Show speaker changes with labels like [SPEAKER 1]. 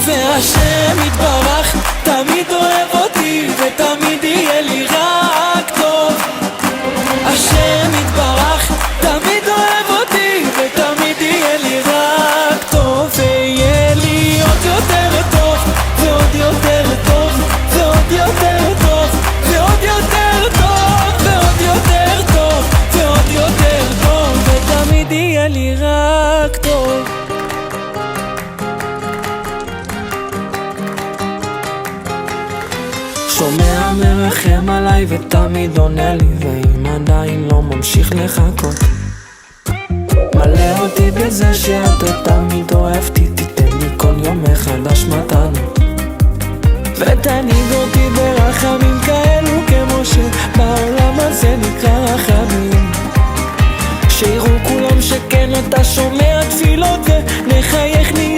[SPEAKER 1] והשם יתברך תמיד אוהב אותי ותמיד יהיה לי רק טוב. השם יתברך תמיד אוהב אותי ותמיד יהיה לי רק טוב, ויהיה לי עוד יותר טוב ועוד יותר טוב ועוד יותר טוב ועוד יותר טוב ועוד יותר טוב ועוד יותר טוב, ותמיד יהיה לי רק טוב. שומע מרחם עליי ותמיד עונה לי, ואם עדיין לא ממשיך לחכות, מלא אותי בזה שאתה תמיד אוהבתי,